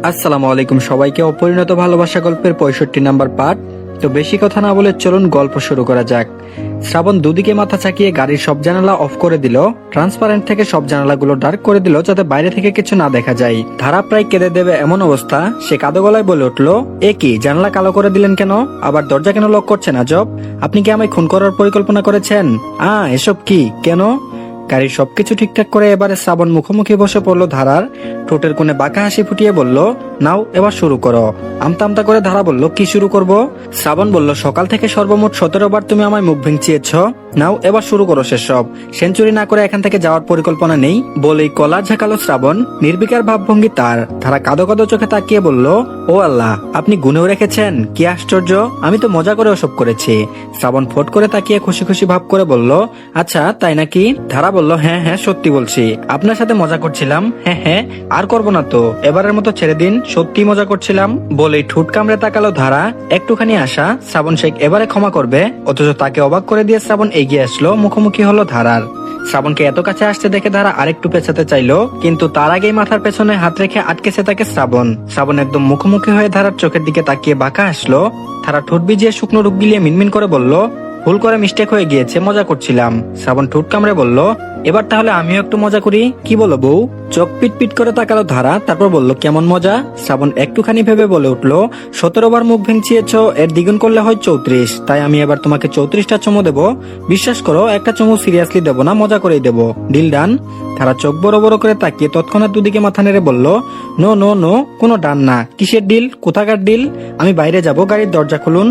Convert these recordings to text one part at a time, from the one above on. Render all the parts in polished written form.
আসসালামু আলাইকুম সবাইকে। অপরিণত ভালোবাসা গল্পের 65 নাম্বার পার্ট। তো বেশি কথা না বলে চলুন গল্প শুরু করা যাক। শ্রাবণ দুদিকে মাথা চাকিয়ে গাড়ির সব জানালা অফ করে দিল, ট্রান্সপারেন্ট থেকে সব জানালাগুলো ডার্ক করে দিল যাতে বাইরে থেকে কিছু না দেখা যায়। ধারা প্রায় কেঁদে দেবে এমন অবস্থা, সে কাঁদো গলায় বলে উঠলো, এ কি, জানালা কালো করে দিলেন কেন? আবার দরজা কেন লক করছেন আজব? আপনি কি আমায় খুন করার পরিকল্পনা করেছেন? এসব কি, কেন? গাড়ির সবকিছু ঠিকঠাক করে এবারে শ্রাবণ মুখোমুখি বসে পড়লো ধারার। ঠোঁটের কোণে বাঁকা হাসি ফুটিয়ে বলল, নাও এবার শুরু করো। আমতা আমতা করে ধারা বলল, কি শুরু করব? শ্রাবণ বলল, সকাল থেকে সর্বমোট 17 বার তুমি আমায় মুখ ভেঙচিয়েছ। নাও এবার শুরু করো সেসব। সেঞ্চুরি না করে এখান থেকে যাওয়ার পরিকল্পনা নেই বলেই কলার ঝাঁকালো শ্রাবণ। নির্বিকার ভাবভঙ্গি তার। ধারা কাঁদো কাঁদো চোখে তাকিয়ে বলল, ও আল্লাহ, আপনি গুনেও রেখেছেন, কি আশ্চর্য, আমি তো মজা করে ওসব করেছি। শ্রাবণ ফট করে তাকিয়ে খুশি খুশি ভাব করে বলল, আচ্ছা তাই নাকি? ধারা বলল, হ্যাঁ হ্যাঁ সত্যি বলছি, আপনার সাথে মজা করছিলাম। হ্যাঁ হ্যাঁ, আর করবো না তো, এবারের মতো ছেড়ে দিন, সত্যি মজা করছিলাম বলেই ঠোঁট কামড়ে তাকালো ধারা। একটুখানি আশা শ্রাবণ শেখ এবারে ক্ষমা করবে, অথচ তাকে অবাক করে দিয়ে শ্রাবণ এগিয়ে আসলো, মুখোমুখি হলো ধারার। শ্রাবণকে এত কাছে আসতে দেখে ধারা আরেকটু পেছাতে চাইলো, কিন্তু তার আগেই মাথার পেছনে হাত রেখে আটকেছে তাকে শ্রাবণ। শ্রাবণ একদম মুখোমুখি হয়ে ধারার চোখের দিকে তাকিয়ে বাঁকা আসলো। ধারা ঠোঁট ভিজিয়ে শুকনো রূপ গিলিয়ে মিনমিন করে বলল, ভুল করে মিস্টেক হয়ে গিয়েছে, মজা করছিলাম। শ্রাবণ ঠোঁট কামড়ে বলল, এবার তাহলে আমিও একটু মজা করি, কি বলো বউ? চোখ পিট পিট করে তাকালো ধারা, তারপর বলল, কেমন মজা? শ্রাবণ একটুখানি ভেবে বলে উঠলো, 17 বার মুখ ভেঙচিয়েছ, এর দ্বিগুণ করলে হয় 34, তাই আমি এবার তোমাকে 34টা চুমু দেবো। বিশ্বাস করো, একটা চুমু সিরিয়াসলি দেবো না, মজা করেই দেবো। Deal done? ধারা চোখ বড় বড় করে তাকিয়ে তৎক্ষণাৎ দুদিকে মাথা নেড়ে বলল, নো নো নো, কোনো ডান না। কিসের ডিল? কোথাকার ডিল? আমি বাইরে যাব, গাড়ির দরজা খুলুন।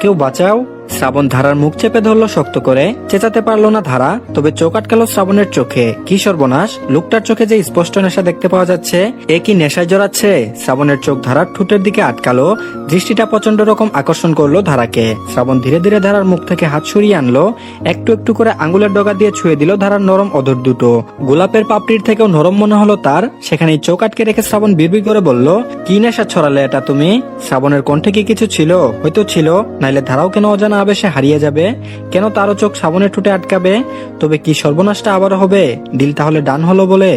কেউ বাঁচাও। শ্রাবণ ধারার মুখ চেপে ধরলো শক্ত করে, চেঁচাতে পারলো না ধারা, তবে চোখ আটকালো শ্রাবণের চোখে। কি সর্বনাশ, লোকটার চোখে যে স্পষ্ট নেশা দেখতে পাওয়া যাচ্ছে, এ কি নেশায় জড়াচ্ছে? শ্রাবণের চোখ ধারার ঠোঁটের দিকে আটকালো, দৃষ্টিটা প্রচন্ড রকম আকর্ষণ করলো ধারাকে। শ্রাবণ ধীরে ধীরে ধারার মুখ থেকে হাত সরিয়ে আনলো, একটু একটু করে আঙ্গুলের ডগা দিয়ে ছুঁয়ে দিল ধারার নরম অধর দুটো। গোলাপের পাপড়ির থেকেও নরম মনে হলো তার। সেখানেই চোখ আটকে রেখে শ্রাবণ বিড়বিড় করে বলল, কি নেশা ছড়ালে এটা তুমি? শ্রাবণের কণ্ঠে কি কিছু ছিল? হয়তো ছিল, নাইলে ধারাও কেন অজানা আবেশে হারিয়ে যাবে? কেন তারও চোখ শ্রাবণের ঠোঁটে আটকাবে? তবে কি সর্বনাশটা আবারও হবে? ডিল তাহলে ডান হলো বলে?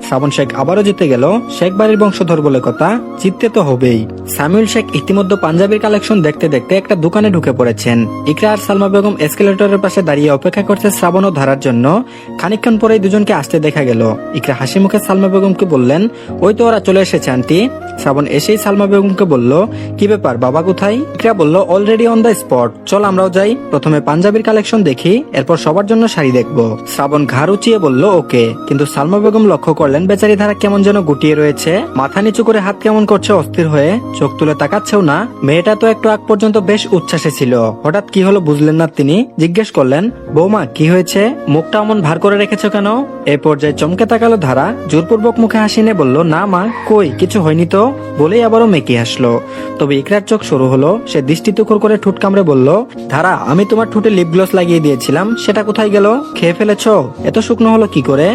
শ্রাবণ শেখ আবারও জিতে গেল, শেখ বাড়ির বংশধর বলে কথা, জিততে তো হবেই। সামিউল শেখ ইতিমধ্যে পাঞ্জাবির কালেকশন দেখতে দেখতে একটা দোকানে ঢুকে পড়েছেন। ইকরা আর সালমা বেগম এসকেলেটরের পাশে দাঁড়িয়ে অপেক্ষা করছে শ্রাবণ ও ধারার জন্য। খানিকক্ষণ পরেই দুজনকে আসতে দেখা গেল। ইকরা হাসি মুখে সালমা বেগমকে বললেন, ওই তো ওরা চলে এসেছে আন্টি। শ্রাবণ এসেই সালমা বেগমকে বলল, কি ব্যাপার, বাবা কোথায়? ইকরা বলল, অলরেডি অন দ্য স্পট, চল আমরাও যাই, প্রথমে পাঞ্জাবির কালেকশন দেখি, এরপর সবার জন্য শাড়ি দেখবো। শ্রাবণ ঘাড় উঁচিয়ে বলল, ওকে। কিন্তু সালমা বেগম লক্ষ্য করলেন বেচারি ধারা কেমন যেন গুটিয়ে রয়েছে, মাথা নিচু করে হাত কেমন করছে অস্থির হয়ে, চোখ তুলে তাকাচ্ছেও না। মেয়েটা তো একটু আগ পর্যন্ত বেশ উচ্ছ্বাসে ছিল, হঠাৎ কি হলো বুঝলেন না তিনি। জিজ্ঞেস করলেন, বৌমা কি হয়েছে, মুখটা অমন ভার করে রেখেছো কেন? এই পর্যায়ে চমকে তাকালো ধারা, জোরপূর্বক মুখে হাসি নিয়ে বলল, না মা, কই কিছু হয়নি তো, বলেই আবারও মেকি হাসলো। তবে ইকরার চোখ শুরু হলো, সে দৃষ্টি তুখর করে ঠোঁট কামড়ে বলল, ধারা, আমি তোমার ঠোঁটে লিপ গ্লস লাগিয়ে দিয়েছিলাম, সেটা কোথায় গেল? খেয়ে ফেলেছো? এত শুকনো হলো কি করে?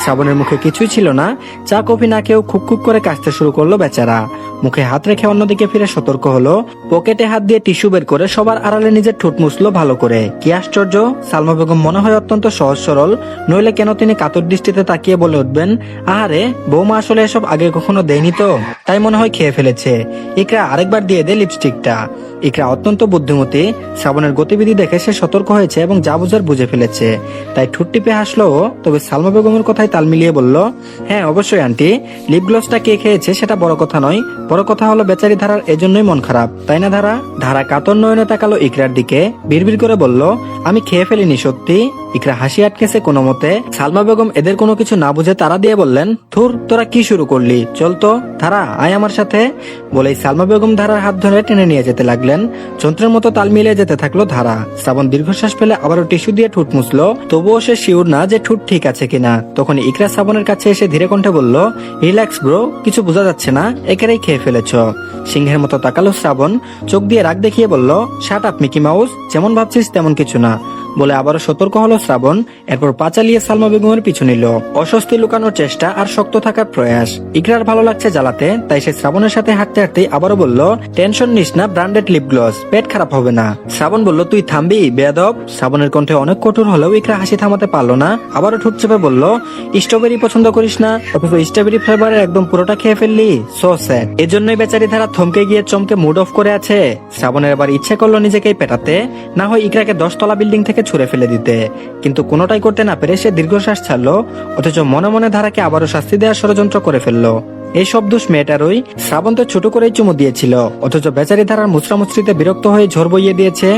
শ্রাবণের মুখে কিছুই ছিল না, চা কফি না খেয়েও খুব খুব করে কাশতে শুরু করলো বেচারা। মুখে হাত রেখে অন্যদিকে ফিরে সতর্ক হলো, পকেটে হাত দিয়ে টিস্যু বের করে সবার আড়ালে নিজের ঠোঁট মুছলো ভালো করে। কি আশ্চর্য, সালমা বেগম মনে হয় অত্যন্ত সহজ সরল, নইলে কেন তিনি কাতর দৃষ্টিতে তাকিয়ে বলে উঠবেন, আহারে বৌমা আসলে এসব আগে কখনো দেয়নি তো, তাই মনে হয় খেয়ে ফেলেছে। ইকরা আরেকবার দিয়ে দে লিপস্টিকটা। ইকরা অত্যন্ত বুদ্ধিমতী, শ্রাবণের গতিবিধি দেখে সে সতর্ক হয়েছে এবং যা বুঝার বুঝে ফেলেছে, তাই ঠোঁট টিপে হাসলো। তবে সালমা বেগমের কথায় তাল মিলিয়ে বলল, হ্যাঁ অবশ্যই আন্টি, লিপ গ্লসটা কে খেয়েছে সেটা বড় কথা নয়, বড় কথা হলো বেচারি ধারার এজন্যই মন খারাপ, তাই না ধারা? ধারা কাতর নয়নে তাকালো ইকরার দিকে, বিড়বিড় করে বলল, আমি খেয়ে ফেলিনি সত্যি। ইকরা হাসি আটকেছে কোনো মতে। সালমা বেগম এদের কোনো কিছু না বুঝে তারা দিয়ে বললেন, থুর, তোরা কি শুরু করলি, চল তো ধারা, আয় আমার সাথে। বলেই সালমা বেগম ধারার হাত ধরে টেনে নিয়ে যেতে লাগলেন। যন্ত্রের মতো তাল মিলিয়ে যেতে থাকলো ধারা। শ্রাবণ দীর্ঘশ্বাস ফেলে আবারও টিস্যু দিয়ে ঠোঁট মুছলো, তবুও সে শিওর না যে ঠোঁট ঠিক আছে কিনা। তখন ইকরা শ্রাবণের কাছে এসে ধীরে কণ্ঠে বলল, রিল্যাক্স ব্রো, কিছু বোঝা যাচ্ছে না, একেরাই খেয়ে ফেলেছ। সিংহের মতো তাকালো শ্রাবণ, চোখ দিয়ে রাগ দেখিয়ে বলল, শাট আপ মিকি মাউস, যেমন ভাবছিস তেমন কিছু না। বলে আবারও সতর্ক হলো শ্রাবণ। এরপর পা চালিয়ে সালমা বেগমের পিছু নিল। অস্বস্তি লুকানোর চেষ্টা আর শক্ত থাকার প্রয়াস। ইকরার ভালো লাগছে জ্বালাতে, তাই সে শ্রাবণের সাথে হাঁটতে হাঁটতে আবারও বলল, টেনশন নিস না, ব্র্যান্ডেড লিপ গ্লস, পেট খারাপ হবে না। শ্রাবণ বলল, তুই থামবি বেয়াদব। শ্রাবণের কণ্ঠে অনেক কঠোর হলেও ইকরা হাসি থামাতে পারলো না, আবারও ঠোঁট চেপে বলল, স্ট্রবেরি পছন্দ করিস না, অথচ স্ট্রবেরি ফ্লেভারের একদম পুরোটা খেয়ে ফেললি, সো স্যাড। এজন্যই বেচারি ধারা থমকে গিয়ে চমকে মুড অফ করে আছে। শ্রাবণের এবার ইচ্ছে করলো নিজেকেই পেটাতে, না হয় ইকরাকে 10 তলা বিল্ডিং থেকে ছুড়ে ফেলে দিতে, কিন্তু কোনোটাই করতে না পেরে সে দীর্ঘশ্বাস ছাড়লো, অথচ মনে মনে ধারাকে আবারও শাস্তি দেওয়ার ষড়যন্ত্র করে ফেললো। এই সব দোষ মেয়েটারই। শ্রাবণ তো ছোট করেই চুমু দিয়েছিল, অথচ বেচারি ধারার মুচড়ামুচড়িতে বিরক্ত হয়ে ঝড় বইয়ে দিয়েছে।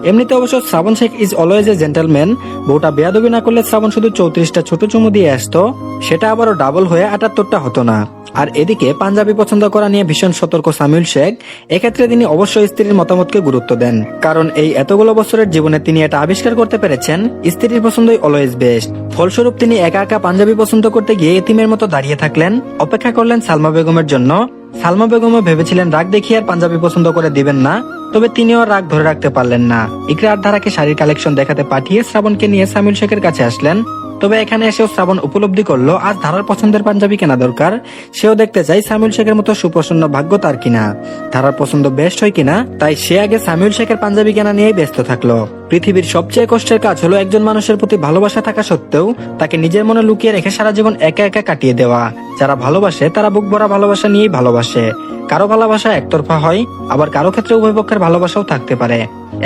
এমনিতে অবশ্য Shraban Sheikh is always a gentleman. বউটা বেয়াদবি না করলে শ্রাবণ শুধু 34টা ছোট চুমু দিয়ে আসতো, সেটা আবারও ডাবল হয়ে 78টা হতো না। আর এদিকে পাঞ্জাবি পছন্দ করা নিয়ে ভীষণ সতর্ক সামিউল শেখ। এক্ষেত্রে তিনি অবশ্যই স্ত্রীর মতামতকে গুরুত্ব দেন, কারণ এই এতগুলো বছরের জীবনে তিনি এটা আবিষ্কার করতে পেরেছেন, স্ত্রীর পছন্দই অলওয়েজ বেস্ট। ফলস্বরূপ তিনি একা একা পাঞ্জাবি পছন্দ করতে গিয়ে এতিমের মতো দাঁড়িয়ে থাকলেন, অপেক্ষা করলেন সালমা বেগমের জন্য। সালমা বেগমও ভেবেছিলেন রাগ দেখিয়ে আর পাঞ্জাবি পছন্দ করে দিবেন না, তবে তিনিও রাগ ধরে রাখতে পারলেন না। ইকরা আর ধারাকে শাড়ির কালেকশন দেখাতে পাঠিয়ে শ্রাবণকে নিয়ে সামিউল শেখের কাছে আসলেন। তবে এখানে এসেও শ্রাবণ উপলব্ধি করলো আজ ধারার পছন্দের পাঞ্জাবি কেনা দরকার। সেও দেখতে চাই সামিউল শেখের মতো সুপ্রসন্ন ভাগ্য তার কিনা, ধারার পছন্দ বেস্ট হয় কিনা। তাই সে আগে সামিউল শেখের পাঞ্জাবি কেনা নিয়েই ব্যস্ত থাকলো। পৃথিবীর সবচেয়ে কষ্টের কাজ হলো একজন মানুষের প্রতি ভালোবাসা থাকা সত্ত্বেও তাকে নিজের মনে লুকিয়ে রেখে সারা জীবন একা একা কাটিয়ে দেওয়া। যারা ভালোবাসে তারা বুক ভরা ভালোবাসা নিয়েই ভালোবাসে। কারো ভালোবাসা একতরফা হয়, আবার কারো ক্ষেত্রে উভয় পক্ষের ভালোবাসাও থাকতে পারে।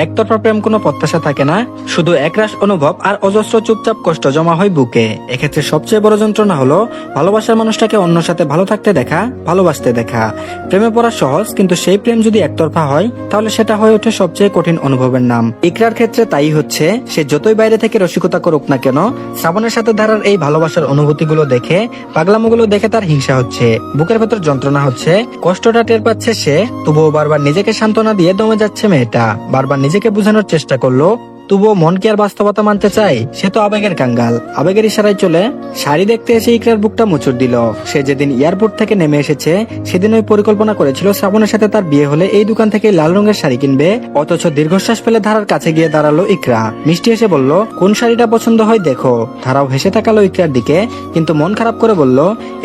একতরফা প্রেম কোনো প্রত্যাশা থাকে না, শুধু একরাশ অনুভব আর অজস্র চুপচাপ কষ্ট জমা হয় বুকে। এক্ষেত্রে সবচেয়ে বড় যন্ত্রণা হলো ভালোবাসার মানুষটাকে অন্য সাথে ভালো থাকতে দেখা, ভালোবাসতে দেখা। প্রেমে পড়া সহজ, কিন্তু সেই প্রেম যদি একতরফা হয় তাহলে সেটা হয়ে ওঠে সবচেয়ে কঠিন অনুভবের নাম। ইকরার ক্ষেত্রে তাই হচ্ছে। সে যতই বাইরে থেকে রসিকতা করুক না কেন, শ্রাবণের সাথে ধারার এই ভালোবাসার অনুভূতিগুলো দেখে, পাগলামোগুলো দেখে তার হিংসা হচ্ছে, বুকের ভেতর যন্ত্রণা হচ্ছে, কষ্টটা টের পাচ্ছে সে। তবুও বারবার নিজেকে সান্ত্বনা দিয়ে দমে যাচ্ছে মেয়েটা। বারবার নিজেকে বোঝানোর চেষ্টা করলো, তবুও মন কি আর বাস্তবতা মানতে চায়? সে তো আবেগের কাঙ্গাল, আবেগের ইশারায় চলে। শাড়ি দেখতে এসে ইকরার বুকটা মুচড় দিল। সে যেদিন এয়ারপোর্ট থেকে নেমে এসেছে সেদিন ওই পরিকল্পনা করেছিল শ্রাবণের সাথে তার বিয়ে হলে এই দোকান থেকে লাল রঙের শাড়ি কিনবে। অথচ দীর্ঘশ্বাস ফেলে ধারার কাছে গিয়ে দাঁড়ালো ইকরা। মিষ্টি এসে বলল, কোন শাড়িটা পছন্দ হয় দেখো। ধারাও হেসে তাকালো ইকরার দিকে, কিন্তু মন খারাপ করে বলল,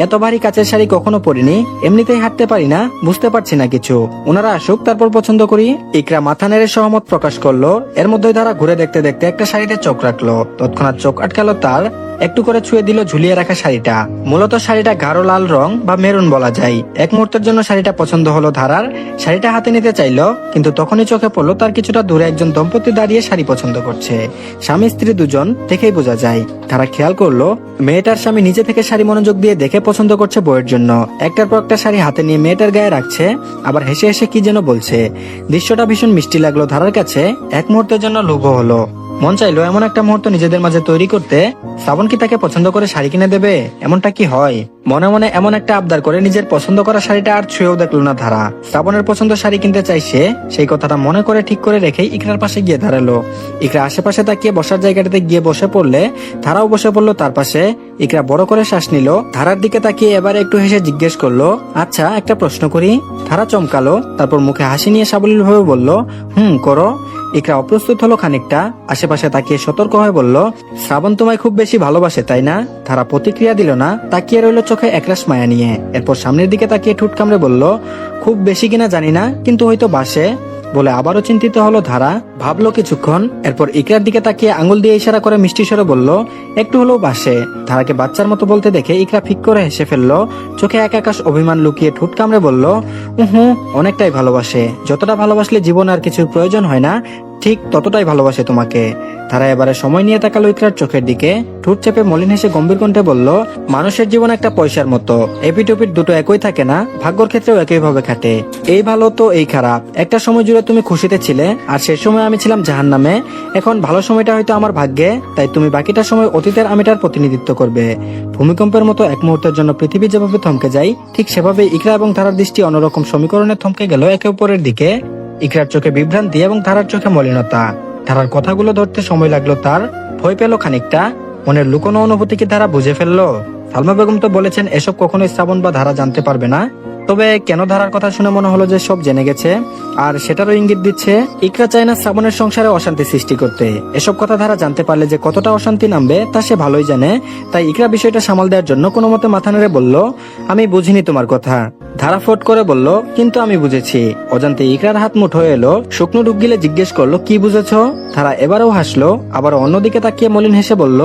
এত ভারী কাচের শাড়ি কখনো পরিনি, এমনিতেই হাঁটতে পারি না, বুঝতে পারছি না কিছু, ওনারা আসুক তারপর পছন্দ করি। ইকরা মাথা নেড়ে সহমত প্রকাশ করলো। এর মধ্যে ধারা ঘুরে দেখতে দেখতে একটা শাড়িতে চোখ রাখলো। তৎক্ষণাৎ চোখ আটকালো তার। একটু করে ছুঁয়ে দিল ঝুলিয়ে রাখা শাড়িটা। মূলত শাড়িটা গাঢ় লাল রং বা মেরুন বলা যায়। এক মুহূর্তের জন্য শাড়িটা পছন্দ হলো ধারার। শাড়িটা হাতে নিতে চাইলো, কিন্তু তখনই চোখে পড়লো তার কিছুটা দূরে একজন দম্পতি দাঁড়িয়ে শাড়ি পছন্দ করছে। স্বামী স্ত্রী দুজন, দেখেই বোঝা যায়। ধারা খেয়াল করলো মেয়েটার স্বামী নিজে থেকে শাড়ি মনোযোগ দিয়ে দেখে পছন্দ করছে বউয়ের জন্য। একটার পর একটা শাড়ি হাতে নিয়ে মেয়েটার গায়ে রাখছে, আবার হেসে হেসে কি যেন বলছে। দৃশ্যটা ভীষণ মিষ্টি লাগলো ধারার কাছে। এক মুহূর্তের জন্য লোভ হলো, মন চাইলো এমন একটা মুহূর্ত নিজেদের মাঝে তৈরি করতে। শ্রাবণ কি তাকে পছন্দ করে শাড়ি কিনে দেবে? এমনটা কি হয়? মনে মনে এমন একটা আবদার করে নিজের পছন্দ করা শাড়িটা আর ছুঁয়েও দেখলো না ধারা। শ্রাবণের পছন্দ শাড়ি কিনতে চাইছে, সেই কথাটা মনে করে ঠিক করে রেখেই ইকরার পাশে গিয়ে দাঁড়ালো। ইকরা আশেপাশে তাকিয়ে বসার জায়গাটাতে গিয়ে বসে পড়লে ধারাও বসে পড়লো তার পাশে। ইকরা বড় করে শ্বাস নিল। ধারার দিকে তাকিয়ে এবারে একটু হেসে জিজ্ঞেস করলো, আচ্ছা একটা প্রশ্ন করি? ধারা চমকালো, তারপর মুখে হাসি নিয়ে সাবলীল ভাবে বলল, করো। ইকরা অপ্রস্তুত হলো খানিকটা, আশেপাশে তাকিয়ে সতর্ক হয়ে বলল, শ্রাবণ তোমায় খুব বেশি ভালোবাসে তাই না? ধারা প্রতিক্রিয়া দিল না, তাকিয়ে রইল চোখে একরাশ মায়া নিয়ে। এরপর সামনের দিকে তাকিয়ে ঠোঁট কামড়ে বলল, খুব বেশি কিনা জানি না, কিন্তু হয়তো বাসে। বলে আবারও চিন্তিত হলো ধারা। ভাবলো কিছুক্ষণ, এরপর ইকরার দিকে তাকিয়ে আঙুল দিয়ে ইশারা করে মিষ্টি স্বরে বলল, একটু হলেও বাসে। ধারাকে বাচ্চার মতো বলতে দেখে ইকরা ফিক করে হেসে ফেললো। চোখে এক আকাশ অভিমান লুকিয়ে ঠোঁট কামড়ে বলল, অনেকটাই ভালোবাসে। যতটা ভালোবাসলে জীবন আর কিছুর প্রয়োজন হয় না, ঠিক ততটাই ভালোবাসে তোমাকে। ধারা এবারে সময় নিয়ে তাকালো ইকরার চোখের দিকে, ঠোঁট চেপে মলিন হেসে গম্ভীর কণ্ঠে বলল, মানুষের জীবন একটা পয়সার মতো, এপিট ওপিট দুটো একই থাকে না, ভাগ্যর ক্ষেত্রেও একই ভাবে খাটে। এই ভালো তো এই খারাপ। একটা সময় জুড়ে তুমি খুশিতে ছিলে, আর সে সময় আমি ছিলাম জাহান্নামে। এখন ভালো সময়টা হয়তো আমার ভাগ্যে, তাই তুমি বাকিটা সময় অতীতের আমিটার প্রতিনিধিত্ব করবে। ভূমিকম্পের মতো এক মুহূর্তের জন্য পৃথিবী যেভাবে থমকে যায়, ঠিক সেভাবে ইকরা এবং ধারার দৃষ্টি অন্যরকম সমীকরণে থমকে গেল একে অপরের দিকে। ইকরার চোখে বিভ্রান্তি এবং ধারার চোখে মলিনতা। ধারার কথাগুলো ধরতে সময় লাগলো তার। ভয় পেল খানিকটা। মনের লুকোনো অনুভূতি কি ধারা বুঝে ফেললো? সালমা বেগম তো বলেছেন এসব কখনোই শ্রাবণ বা ধারা জানতে পারবে না। তবে কেন ধারার কথা শুনে মনে হলো যে সব জেনে গেছে, আর সেটারও ইঙ্গিত দিচ্ছে ইকরা চায় না শ্রাবণের সংসারে অশান্তি সৃষ্টি করতে। এসব কথা ধারা জানতে পারলে যে কতটা অশান্তি নামবে তা সে ভালোই জানে। তাই ইকরা বিষয়টা সামাল দেওয়ার জন্য কোনো মতে মাথা নেড়ে বলল, আমি বুঝিনি তোমার কথা। ধারা ফট করে বলল, কিন্তু আমি বুঝেছি। অজান্তে ইকরার হাত মুঠো এলো, শুকনো ঢুক গিলে জিজ্ঞেস করলো, কি বুঝেছো? ধারা এবারও হাসলো, আবার অন্যদিকে তাকিয়ে মলিন হেসে বলল,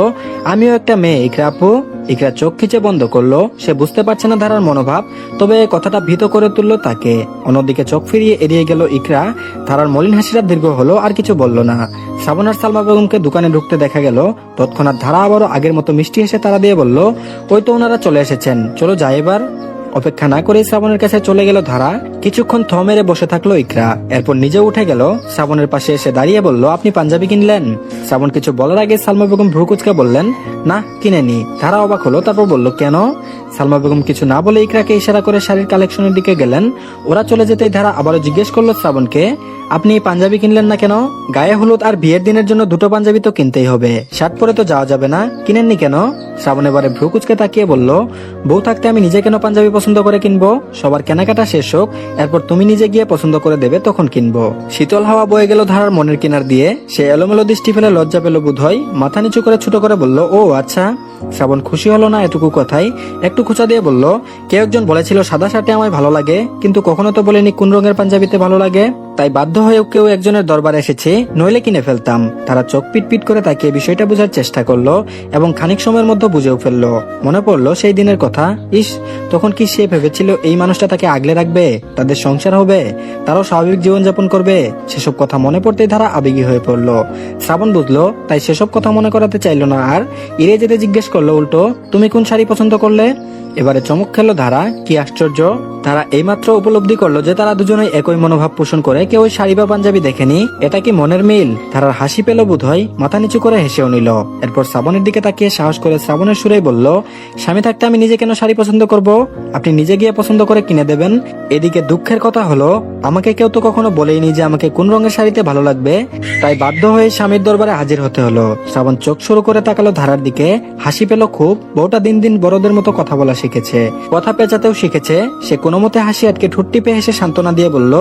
আমিও একটা মেয়ে ইকরা আপু। ইকরা চোখ খিচে বন্ধ করলো, সে বুঝতে পারছে না ধারার মনোভাব, তবে কথাটা ভীত করে তুললো তাকে। অন্যদিকে চোখ ফিরিয়ে এড়িয়ে গেল ইকরা। ধারার মলিন হাসিটা দীর্ঘ হলো, আর কিছু বলল না। শ্রাবণ আর সালমা বেগমকে দোকানে ঢুকতে দেখা গেল। তৎক্ষণাৎ ধারা আবারও আগের মতো মিষ্টি হেসে তারা দিয়ে বলল, ওই তো ওনারা চলে এসেছেন, চলো যাই এবার। অপেক্ষা না করে শ্রাবণের কাছে চলে গেল ধারা। কিছুক্ষণ থ মেরে বসে থাকলো ইকরা, এরপর নিজে উঠে গেল, শ্রাবণের পাশে এসে দাঁড়িয়ে বলল, আপনি পাঞ্জাবি কিনলেন? শ্রাবণ কিছু বলার আগে সালমা বেগম ভ্রু কুচকে বললেন, না কিনেনি। ধারা অবাক হলো, তারপর বলল, কেন? সালমা বেগম কিছু না বলে ইকরাকে ইশারা করে শাড়ির কালেকশনের দিকে গেলেন। ওরা চলে যেতেই ধারা আবারও জিজ্ঞেস করলো শ্রাবণকে, আপনি এই পাঞ্জাবি কিনলেন না কেন? গায়ে হলুদ আর বিয়ের দিনের জন্য দুটো পাঞ্জাবি তো কিনতেই হবে, শার্ট পরে তো যাওয়া যাবে না, কিনেননি কেন? শ্রাবণ এবারে ভ্রু কুচকে তাকিয়ে বলল, বউ থাকতে আমি নিজে কেন পাঞ্জাবি পছন্দ করে কিনবো? সবার কেনাকাটা শেষ হোক, এরপর তুমি নিজে গিয়ে পছন্দ করে দেবে, তখন কিনবো। শীতল হাওয়া বয়ে গেল ধারার মনের কিনার দিয়ে। সে এলোমেলো দৃষ্টি ফেলে লজ্জা পেল বোধ হয়, মাথা নিচু করে ছোট করে বলল, ও আচ্ছা। শ্রাবণ খুশি হলো না এটুকু কথাই, একটু খোঁচা দিয়ে বলল, কেউ একজন বলেছিল সাদা শার্টে আমায় ভালো লাগে, কিন্তু কখনো তো বলেনি কোন রঙের পাঞ্জাবিতে ভালো লাগে, তাই বাধ্য হয়ে কেউ একজনের দরবারে এসেছে, নইলে কিনে ফেলতাম। তারা চোখ পিট করে তাকিয়ে বিষয়টা বোঝার চেষ্টা করলো এবং খানিক সময়ের মধ্যে বুঝেও ফেললো। মনে পড়লো সেই দিনের কথা। ইস, তখন কি সে ভেবেছিল এই মানুষটা তাকে আগলে রাখবে, তাদের সংসার হবে, তারাও স্বাভাবিক জীবনযাপন করবে? সেসব কথা মনে পড়তেই ধারা আবেগী হয়ে পড়লো। শ্রাবণ বুঝলো, তাই সেসব কথা মনে করাতে চাইলো না আর। ইরে যেতে জিজ্ঞেস করলো উল্টো, তুমি কোন শাড়ি পছন্দ করলে? এবারে চমক খেলো ধারা, কি আশ্চর্য! তারা এইমাত্র উপলব্ধি করলো যে তারা দুজনেই একই মনোভাব পোষণ করে কেউ ওই শাড়ি বা পাঞ্জাবি দেখেনি। এটা কি মনের মিল? ধারার হাসি পেল বোধ হয়, মাথা নিচু করে হেসেও নিল। এরপর শ্রাবণের দিকে তাকিয়ে সাহস করে শ্রাবণের সুরেই বলল, স্বামী থাকতে আমি নিজে কেন শাড়ি পছন্দ করব? আপনি নিজে গিয়ে পছন্দ করে কিনে দেবেন। এদিকে দুঃখের কথা হলো, আমাকে কেউ তো কখনো বলেইনি যে আমাকে কোন রঙের শাড়িতে ভালো লাগবে, তাই বাধ্য হয়ে স্বামীর দরবারে হাজির হতে হলো। শ্রাবণ চোখ শুরু করে তাকালো ধারার দিকে, হাসি পেল খুব। বউটা দিন দিন বড়দের মতো কথা বলা শিখেছে, কথা পেঁচাতেও শিখেছে। সে কোনো মতে হাসি আটকে ঠোঁট টিপে হেসে সান্ত্বনা দিয়ে বলল,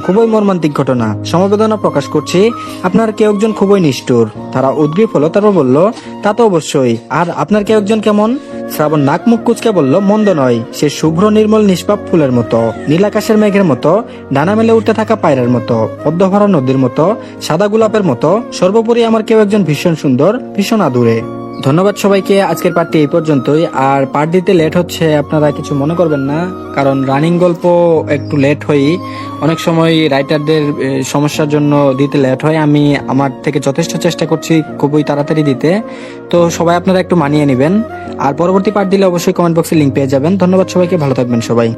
খুবই মর্মান্তিক ঘটনা, সমবেদনা প্রকাশ করছি। আপনার কেউ একজন খুবই নিষ্ঠুর। তারা উদ্গ্রীব হলো, তারপর বলল, তা তো অবশ্যই, আর আপনার কেউ একজন কেমন? শ্রাবণ নাক মুখ কুচকে বলল, মন্দ নয়, সে শুভ্র নির্মল নিষ্পাপ ফুলের মতো, নীলাকাশের মেঘের মতো, ডানা মেলে উঠতে থাকা পায়রার মতো, পদ্ম ভরা নদীর মতো, সাদা গোলাপের মতো। সর্বোপরি আমার কেউ একজন ভীষণ সুন্দর, ভীষণ আদুরে। ধন্যবাদ সবাইকে। আজকের পার্টটি এই পর্যন্তই। আর পার্ট দিতে লেট হচ্ছে, আপনারা কিছু মনে করবেন না, কারণ রানিং গল্প একটু লেট হই, অনেক সময় রাইটারদের সমস্যার জন্য দিতে লেট হয়। আমি আমার থেকে যথেষ্ট চেষ্টা করছি খুবই তাড়াতাড়ি দিতে, তো সবাই আপনারা একটু মানিয়ে নেবেন। আর পরবর্তী পার্ট দিলে অবশ্যই কমেন্ট বক্সে লিঙ্ক পেয়ে যাবেন। ধন্যবাদ সবাইকে, ভালো থাকবেন সবাই।